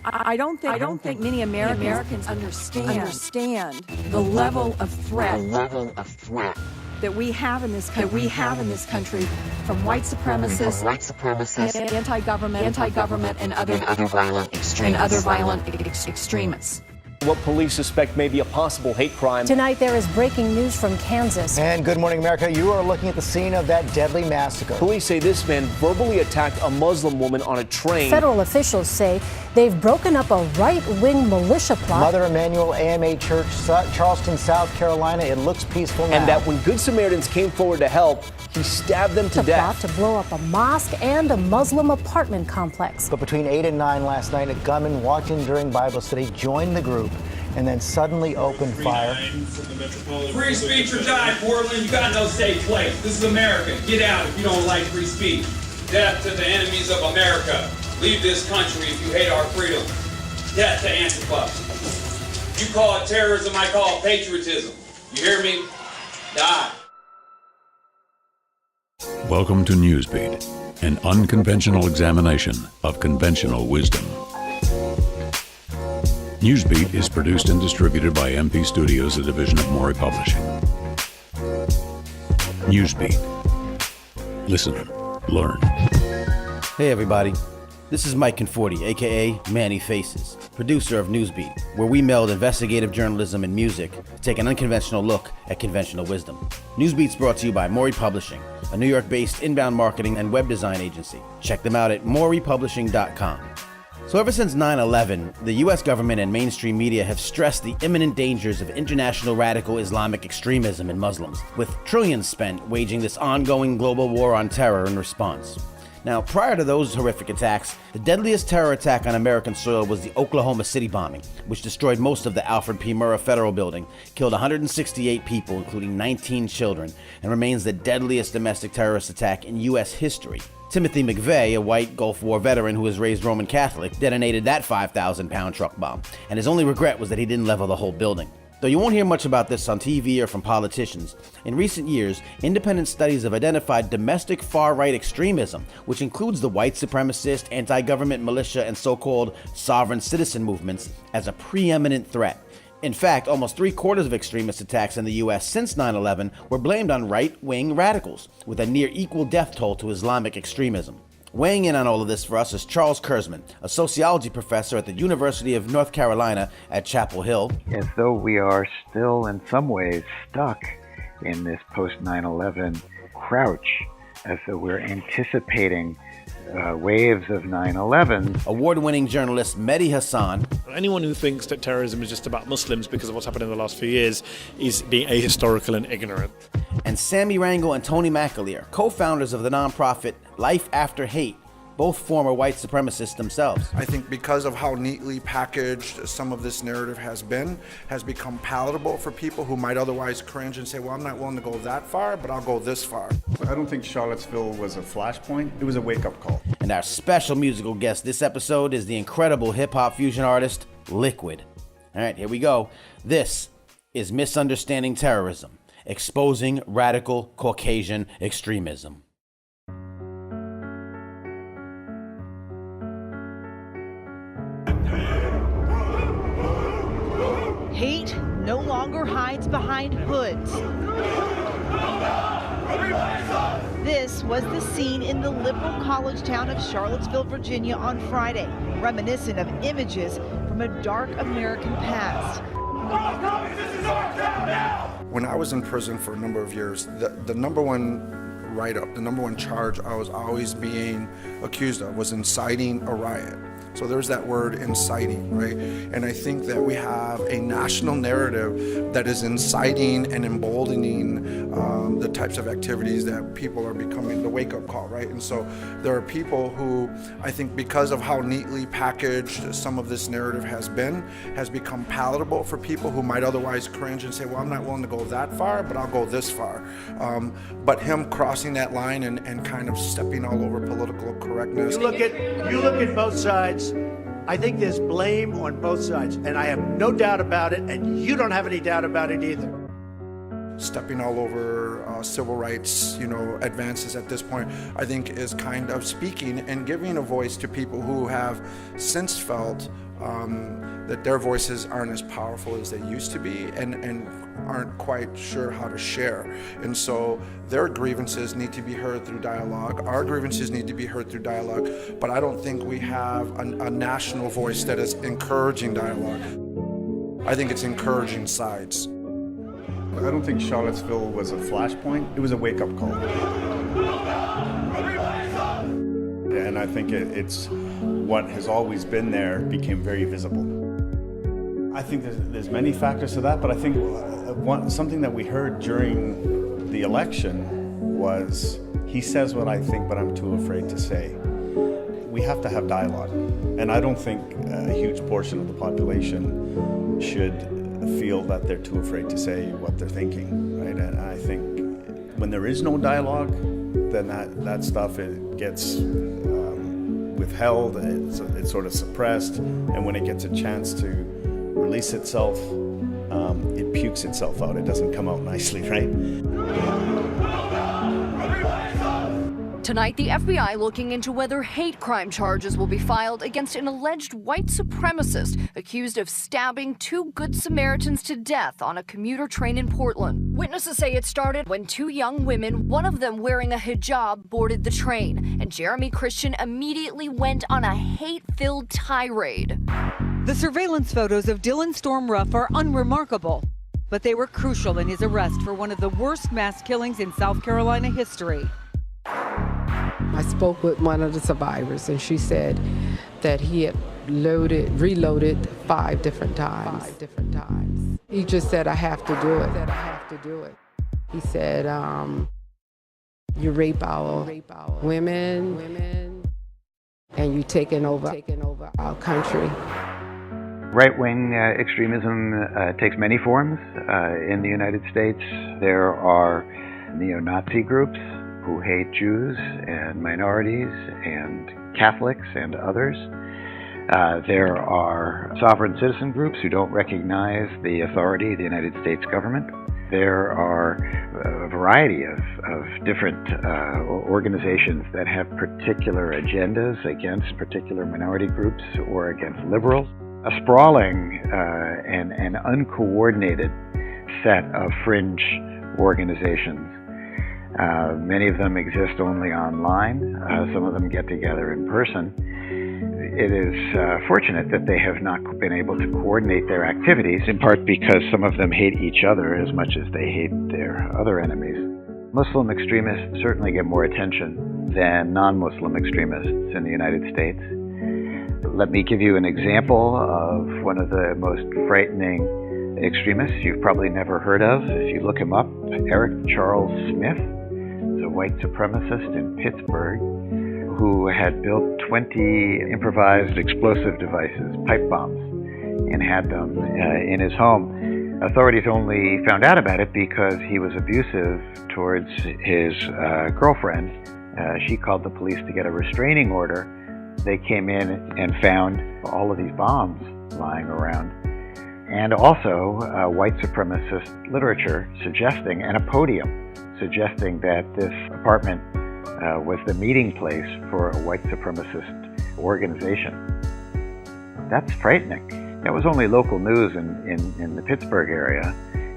I don't think many Americans understand the level of threat that we have in this country from white supremacists, anti-government, and other violent extremists. What police suspect may be a possible hate crime. Tonight, there is breaking news from Kansas. And Good Morning America, you are looking at the scene of that deadly massacre. Police say this man verbally attacked a Muslim woman on a train. Federal officials say they've broken up a right-wing militia plot. Mother Emanuel AMA Church, Charleston, South Carolina. It looks peaceful now. And that when Good Samaritans came forward to help, he stabbed them to death. Plot to blow up a mosque and a Muslim apartment complex. But between 8 and 9 last night, a gunman walked in during Bible study, joined the group, and then suddenly opened fire. Free speech or die, Portland. You got no safe place. This is America. Get out if you don't like free speech. Death to the enemies of America. Leave this country if you hate our freedom. Death to Antifa. You call it terrorism, I call it patriotism. You hear me? Die. Welcome to Newsbeat, an unconventional examination of conventional wisdom. Newsbeat is produced and distributed by MP Studios, a division of Morey Publishing. Newsbeat. Listen, learn. Hey everybody, this is Mike Conforti, aka Manny Faces, producer of Newsbeat, where we meld investigative journalism and music to take an unconventional look at conventional wisdom. Newsbeat's brought to you by Morey Publishing, a New York-based inbound marketing and web design agency. Check them out at moreypublishing.com. So ever since 9/11, the U.S. government and mainstream media have stressed the imminent dangers of international radical Islamic extremism in Muslims, with trillions spent waging this ongoing global war on terror in response. Now, prior to those horrific attacks, the deadliest terror attack on American soil was the Oklahoma City bombing, which destroyed most of the Alfred P. Murrah Federal Building, killed 168 people, including 19 children, and remains the deadliest domestic terrorist attack in U.S. history. Timothy McVeigh, a white Gulf War veteran who was raised Roman Catholic, detonated that 5,000-pound truck bomb, and his only regret was that he didn't level the whole building. Though you won't hear much about this on TV or from politicians, in recent years, independent studies have identified domestic far-right extremism, which includes the white supremacist, anti-government militia, and so-called sovereign citizen movements, as a preeminent threat. In fact, almost 3/4 of extremist attacks in the U.S. since 9/11 were blamed on right-wing radicals, with a near equal death toll to Islamic extremism. Weighing in on all of this for us is Charles Kurzman, a sociology professor at the University of North Carolina at Chapel Hill. As though we are still in some ways stuck in this post-9/11 crouch, as though we're anticipating waves of 9/11. Award-winning journalist Mehdi Hassan. Anyone who thinks that terrorism is just about Muslims because of what's happened in the last few years is being ahistorical and ignorant. And Sammy Rangel and Tony McAleer, co-founders of the nonprofit Life After Hate, both former white supremacists themselves. I think because of how neatly packaged some of this narrative has become palatable for people who might otherwise cringe and say, well, I'm not willing to go that far, but I'll go this far. I don't think Charlottesville was a flashpoint. It was a wake-up call. And our special musical guest this episode is the incredible hip-hop fusion artist, Liquid. All right, here we go. This is Misunderstanding Terrorism, Exposing Radical Caucasian Extremism. Hate no longer hides behind hoods. This was the scene in the liberal college town of Charlottesville, Virginia on Friday, reminiscent of images from a dark American past. When I was in prison for a number of years, the number one write-up, the number one charge I was always being accused of was inciting a riot. So there's that word inciting, right? And I think that we have a national narrative that is inciting and emboldening the types of activities that people are becoming the wake-up call, right? And so there are people who, I think because of how neatly packaged some of this narrative has become palatable for people who might otherwise cringe and say, well, I'm not willing to go that far, but I'll go this far. But him crossing that line and kind of stepping all over political correctness. You look at both sides. I think there's blame on both sides, and I have no doubt about it, and you don't have any doubt about it either. Stepping all over civil rights, advances at this point, I think is kind of speaking and giving a voice to people who have since felt that their voices aren't as powerful as they used to be, and aren't quite sure how to share. And so their grievances need to be heard through dialogue. Our grievances need to be heard through dialogue, but I don't think we have a national voice that is encouraging dialogue. I think it's encouraging sides. I don't think Charlottesville was a flashpoint. It was a wake-up call. And I think it's what has always been there became very visible. I think there's many factors to that, but I think something that we heard during the election was, he says what I think, but I'm too afraid to say. We have to have dialogue. And I don't think a huge portion of the population should feel that they're too afraid to say what they're thinking, right? And I think when there is no dialogue, then that stuff, it gets withheld, it's sort of suppressed, and when it gets a chance to release itself, it pukes itself out. It doesn't come out nicely, right? Tonight, the FBI looking into whether hate crime charges will be filed against an alleged white supremacist accused of stabbing 2 Good Samaritans to death on a commuter train in Portland. Witnesses say it started when 2 young women, one of them wearing a hijab, boarded the train, and Jeremy Christian immediately went on a hate-filled tirade. The surveillance photos of Dylan Storm Ruff are unremarkable, but they were crucial in his arrest for one of the worst mass killings in South Carolina history. I spoke with one of the survivors, and she said that he had reloaded 5 different times. He just said, I have to do it. He said, you rape our women, and you taking over our country. Right-wing extremism takes many forms in the United States. There are neo-Nazi groups who hate Jews and minorities and Catholics and others. There are sovereign citizen groups who don't recognize the authority of the United States government. There are a variety of different organizations that have particular agendas against particular minority groups or against liberals. A sprawling and uncoordinated set of fringe organizations. Many of them exist only online. Some of them get together in person. It is fortunate that they have not been able to coordinate their activities, in part because some of them hate each other as much as they hate their other enemies. Muslim extremists certainly get more attention than non-Muslim extremists in the United States. Let me give you an example of one of the most frightening extremists you've probably never heard of. If you look him up, Eric Charles Smith, a white supremacist in Pittsburgh who had built 20 improvised explosive devices, pipe bombs, and had them in his home. Authorities only found out about it because he was abusive towards his girlfriend. She called the police to get a restraining order. They came in and found all of these bombs lying around. And also white supremacist literature suggesting, and a podium suggesting that this apartment was the meeting place for a white supremacist organization. That's frightening. That was only local news in the Pittsburgh area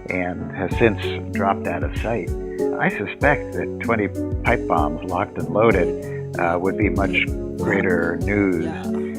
and has since dropped out of sight. I suspect that 20 pipe bombs locked and loaded would be much greater news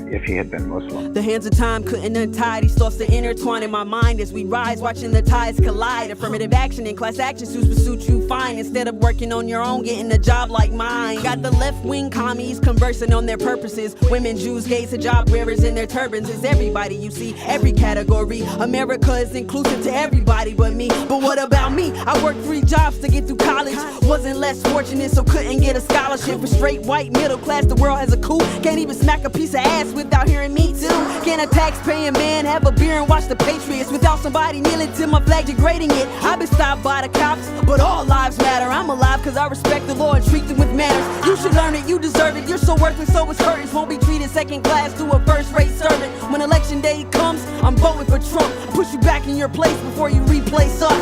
if he had been Muslim. The hands of time couldn't untie these thoughts that intertwine in my mind as we rise, watching the tides collide. Affirmative action and class action suits will suit you fine. Instead of working on your own, getting a job like mine. Got the left-wing commies conversing on their purposes. Women, Jews, gays, hijab wearers in their turbans. It's everybody you see, every category. America is inclusive to everybody but me. But what about me? I worked 3 jobs to get through college. Wasn't less fortunate, so couldn't get a scholarship. For straight white middle class, the world has a coup. Can't even smack a piece of ass without hearing me too. Can a tax-paying man have a beer and watch the Patriots without somebody kneeling to my flag degrading it? I've been stopped by the cops, but all lives matter. I'm alive cause I respect the law and treat them with manners. You should learn it, you deserve it. You're so worthless, so it's curtains. Won't be treated second class to a first-rate servant. When election day comes, I'm voting for Trump. I'll push you back in your place before you replace us.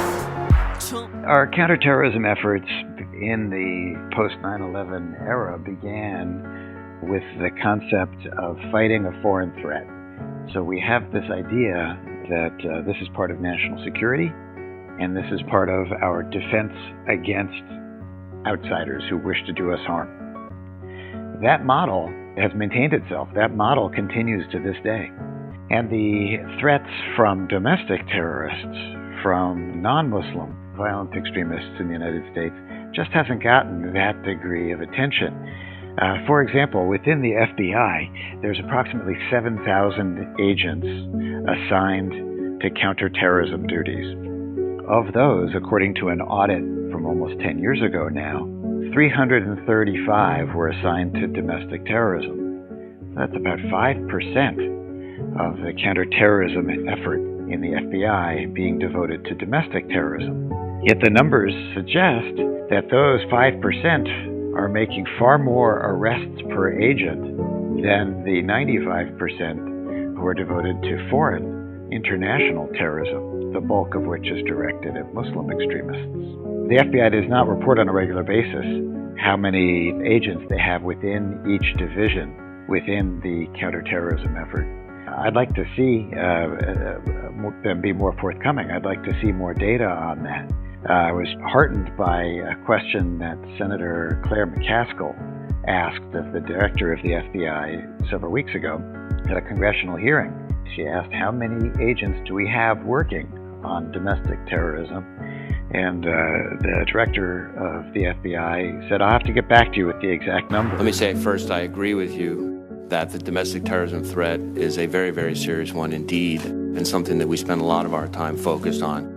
Our counterterrorism efforts in the post-9/11 era began with the concept of fighting a foreign threat. So we have this idea that this is part of national security, and this is part of our defense against outsiders who wish to do us harm. That model has maintained itself. That model continues to this day. And the threats from domestic terrorists, from non-Muslim violent extremists in the United States, just hasn't gotten that degree of attention. For example, within the FBI, there's approximately 7,000 agents assigned to counterterrorism duties. Of those, according to an audit from almost 10 years ago now, 335 were assigned to domestic terrorism. That's about 5% of the counterterrorism effort in the FBI being devoted to domestic terrorism. Yet the numbers suggest that those 5% are making far more arrests per agent than the 95% who are devoted to foreign international terrorism, the bulk of which is directed at Muslim extremists. The FBI does not report on a regular basis how many agents they have within each division within the counterterrorism effort. I'd like to see them be more forthcoming. I'd like to see more data on that. I was heartened by a question that Senator Claire McCaskill asked of the director of the FBI several weeks ago at a congressional hearing. She asked, how many agents do we have working on domestic terrorism? And the director of the FBI said, I'll have to get back to you with the exact number. Let me say first, I agree with you that the domestic terrorism threat is a very, very serious one indeed, and something that we spend a lot of our time focused on.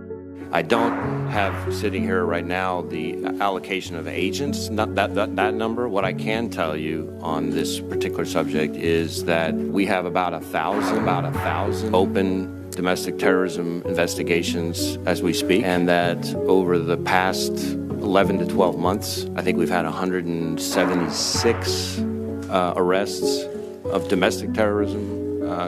I don't have sitting here right now the allocation of agents, not that number. What I can tell you on this particular subject is that we have about 1,000 open domestic terrorism investigations as we speak, and that over the past 11 to 12 months, I think we've had 176 arrests of domestic terrorism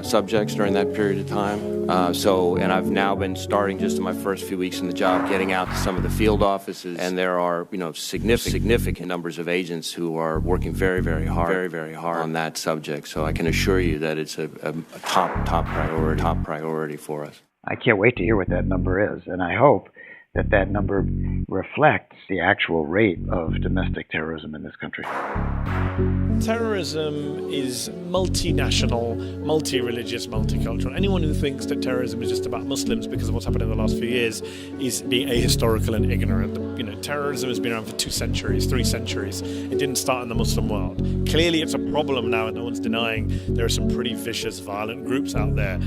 subjects during that period of time. And I've now been starting just in my first few weeks in the job, getting out to some of the field offices, and there are, significant numbers of agents who are working very, very hard on that subject. So I can assure you that it's a top priority for us. I can't wait to hear what that number is, and I hope that number reflects the actual rate of domestic terrorism in this country. Terrorism is multinational, multi-religious, multicultural. Anyone who thinks that terrorism is just about Muslims because of what's happened in the last few years is being ahistorical and ignorant. Terrorism has been around for 2 centuries, 3 centuries. It didn't start in the Muslim world. Clearly, it's a problem now, and no one's denying there are some pretty vicious, violent groups out there.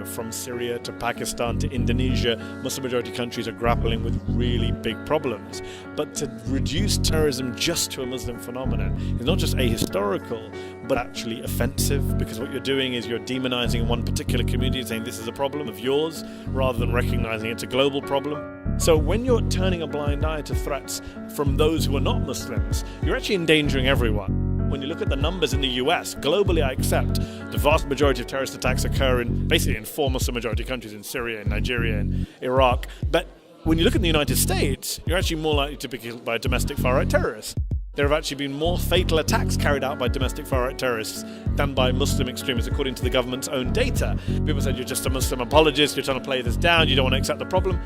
From Syria to Pakistan to Indonesia, Muslim-majority countries are grappling with really big problems. But to reduce terrorism just to a Muslim phenomenon is not just ahistorical, but actually offensive, because what you're doing is you're demonizing one particular community and saying this is a problem of yours, rather than recognizing it's a global problem. So when you're turning a blind eye to threats from those who are not Muslims, you're actually endangering everyone. When you look at the numbers in the US, globally I accept the vast majority of terrorist attacks occur basically in 4 Muslim-majority countries, in Syria, in Nigeria, and Iraq. But when you look at the United States, you're actually more likely to be killed by a domestic far-right terrorist. There have actually been more fatal attacks carried out by domestic far-right terrorists than by Muslim extremists, according to the government's own data. People said you're just a Muslim apologist, you're trying to play this down, you don't want to accept the problem.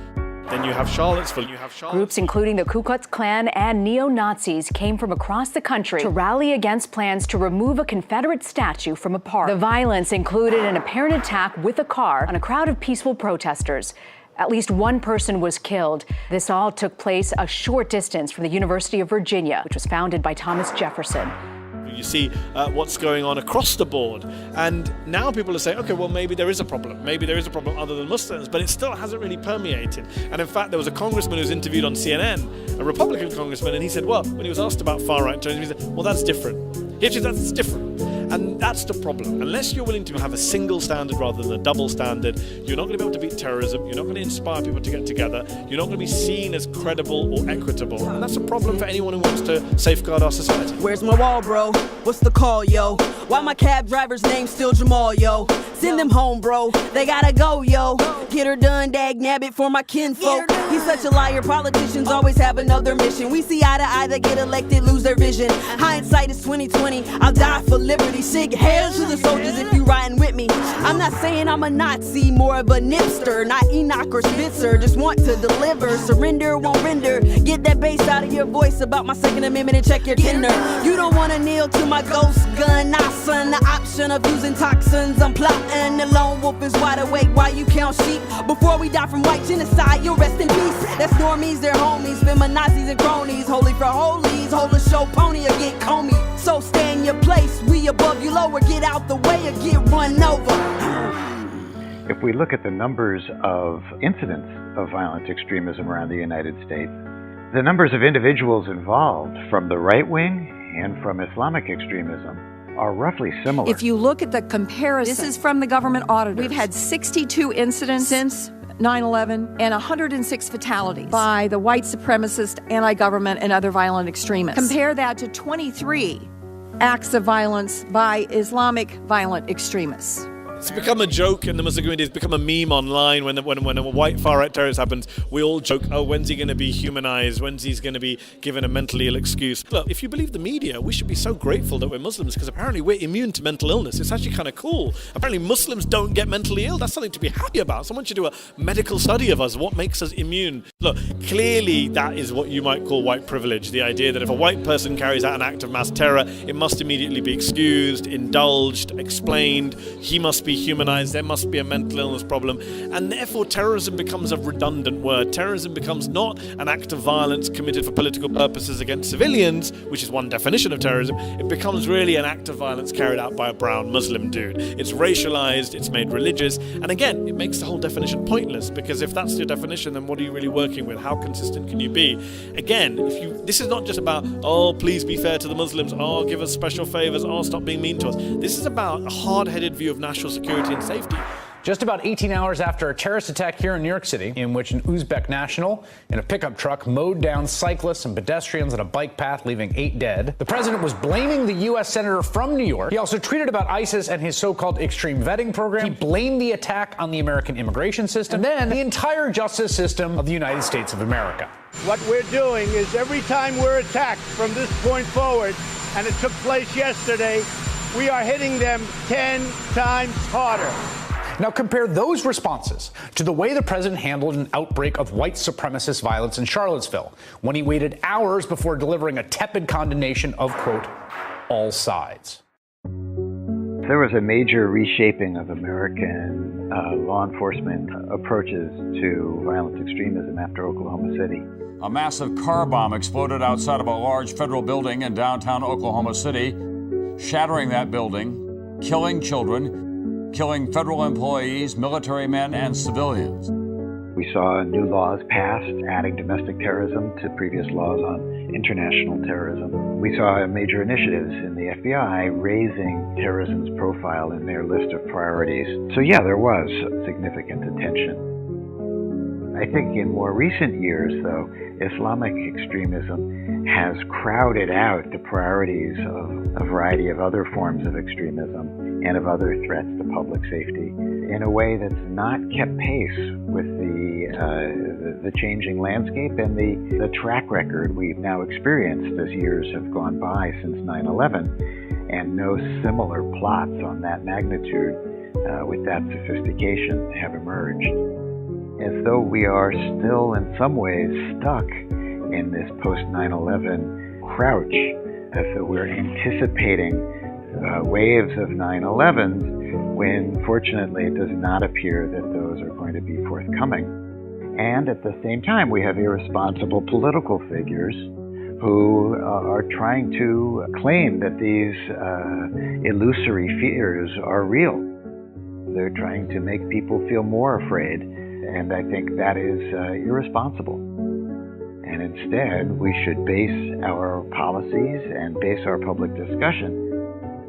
Then you have Charlottesville. Groups including the Ku Klux Klan and neo-Nazis came from across the country to rally against plans to remove a Confederate statue from a park. The violence included an apparent attack with a car on a crowd of peaceful protesters. At least one person was killed. This all took place a short distance from the University of Virginia, which was founded by Thomas Jefferson. You see what's going on across the board. And now people are saying, okay, well, maybe there is a problem. Maybe there is a problem other than Muslims, but it still hasn't really permeated. And in fact, there was a congressman who was interviewed on CNN, a Republican congressman, and he said, well, when he was asked about far-right terrorism, he said, well, that's different. He actually said, that's different. And that's the problem. Unless you're willing to have a single standard rather than a double standard, you're not going to be able to beat terrorism. You're not going to inspire people to get together. You're not going to be seen as credible or equitable. And that's a problem for anyone who wants to safeguard our society. Where's my wall, bro? What's the call, yo? Why my cab driver's name still Jamal, yo? Send them home, bro. They gotta go, yo. Get her done, dag nabbit for my kinfolk. He's such a liar. Politicians always have another mission. We see eye to eye, they get elected, lose their vision. Hindsight is 20/20. I'll die for liberty. Sig hail to the soldiers if you riding with me. I'm I'm not saying I'm a Nazi, more of a nipster, not Enoch or Spitzer, just want to deliver, surrender, won't render, get that bass out of your voice about my Second Amendment and check your Tinder. You don't wanna kneel to my ghost gun, nah son, the option of using toxins, I'm plotting, the lone wolf is wide awake while you count sheep, before we die from white genocide, you'll rest in peace. That's normies, they're homies, feminazis and cronies, holy for holies, hold a show pony or get comey. So stay in your place, we above you lower, get out the way or get run over. If we look at the numbers of incidents of violent extremism around the United States, the numbers of individuals involved from the right wing and from Islamic extremism are roughly similar. If you look at the comparison, this is from the government auditors. We've had 62 incidents since 9/11 and 106 fatalities by the white supremacist, anti-government, and other violent extremists. Compare that to 23 acts of violence by Islamic violent extremists. It's become a joke in the Muslim community. It's become a meme online. When a white far-right terrorist happens, we all joke, oh, when's he going to be humanized? When's he going to be given a mentally ill excuse? Look, if you believe the media, we should be so grateful that we're Muslims, because apparently we're immune to mental illness. It's actually kind of cool. Apparently Muslims don't get mentally ill. That's something to be happy about. Someone should do a medical study of us. What makes us immune? Look, clearly that is what you might call white privilege. The idea that if a white person carries out an act of mass terror, it must immediately be excused, indulged, explained. He must be humanized, there must be a mental illness problem, and therefore terrorism becomes a redundant word. Terrorism becomes not an act of violence committed for political purposes against civilians, which is one definition of terrorism. It becomes really an act of violence carried out by a brown Muslim dude. It's racialized, it's made religious, and again, it makes the whole definition pointless, because if that's your definition, then what are you really working with? How consistent can you be? Again, this is not just about, oh, please be fair to the Muslims, oh, give us special favors, oh, stop being mean to us. This is about a hard-headed view of national security and safety. Just about 18 hours after a terrorist attack here in New York City, in which an Uzbek national in a pickup truck mowed down cyclists and pedestrians on a bike path, leaving 8 dead, the president was blaming the U.S. senator from New York. He also tweeted about ISIS and his so-called extreme vetting program. He blamed the attack on the American immigration system, and then the entire justice system of the United States of America. What we're doing is every time we're attacked from this point forward, and it took place yesterday, we are hitting them 10 times harder. Now compare those responses to the way the president handled an outbreak of white supremacist violence in Charlottesville, when he waited hours before delivering a tepid condemnation of, quote, all sides. There was a major reshaping of American law enforcement approaches to violent extremism after Oklahoma City. A massive car bomb exploded outside of a large federal building in downtown Oklahoma City, shattering that building, killing children, killing federal employees, military men, and civilians. We saw new laws passed, adding domestic terrorism to previous laws on international terrorism. We saw major initiatives in the FBI raising terrorism's profile in their list of priorities. So yeah, there was significant attention. I think in more recent years, though, Islamic extremism has crowded out the priorities of a variety of other forms of extremism and of other threats to public safety in a way that's not kept pace with the changing landscape and the track record we've now experienced as years have gone by since 9/11, and no similar plots on that magnitude with that sophistication have emerged. As though we are still in some ways stuck in this post-9/11 crouch, as though we're anticipating waves of 9/11s when fortunately it does not appear that those are going to be forthcoming. And at the same time, we have irresponsible political figures who are trying to claim that these illusory fears are real. They're trying to make people feel more afraid. And I think that is irresponsible. And instead, we should base our policies and base our public discussion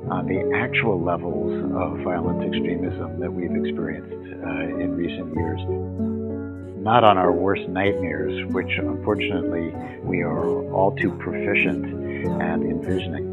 on the actual levels of violent extremism that we've experienced in recent years. Not on our worst nightmares, which unfortunately we are all too proficient at envisioning.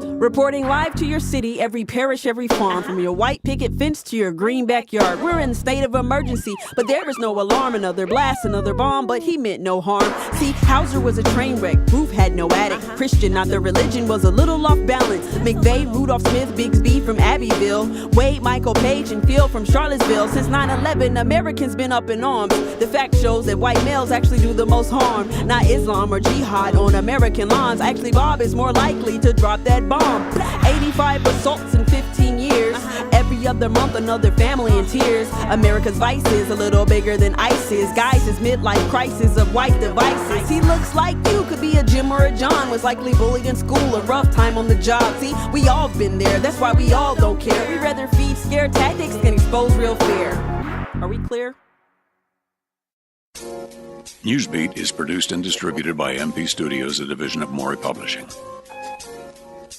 Reporting live to your city, every parish, every farm, from your white picket fence to your green backyard. We're in a state of emergency, but there is no alarm. Another blast, another bomb, but he meant no harm. See, Hauser was a train wreck, Roof had no attic. Christian, not the religion, was a little off balance. McVeigh, Rudolph Smith, Bixby from Abbeville, Wade, Michael Page, and Phil from Charlottesville. Since 9/11, Americans been up in arms. The fact shows that white males actually do the most harm. Not Islam or jihad on American lawns. Actually, Bob is more likely to drop that bomb. 85 assaults in 15 years. Every other month, another family in tears. America's vice is a little bigger than ISIS. Guys, his midlife crisis of white devices. He looks like you, could be a Jim or a John. Was likely bullied in school, a rough time on the job. See, we all been there, that's why we all don't care. We rather feed scare tactics than expose real fear. Are we clear? Newsbeat is produced and distributed by MP Studios, a division of Morey Publishing.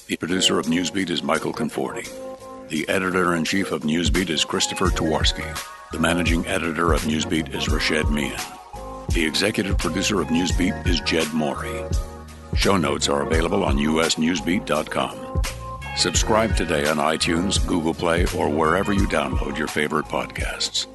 The producer of Newsbeat is Michael Conforti. The editor-in-chief of Newsbeat is Christopher Twarowski. The managing editor of Newsbeat is Rashed Mian. The executive producer of Newsbeat is Jed Morey. Show notes are available on usnewsbeat.com. Subscribe today on iTunes, Google Play, or wherever you download your favorite podcasts.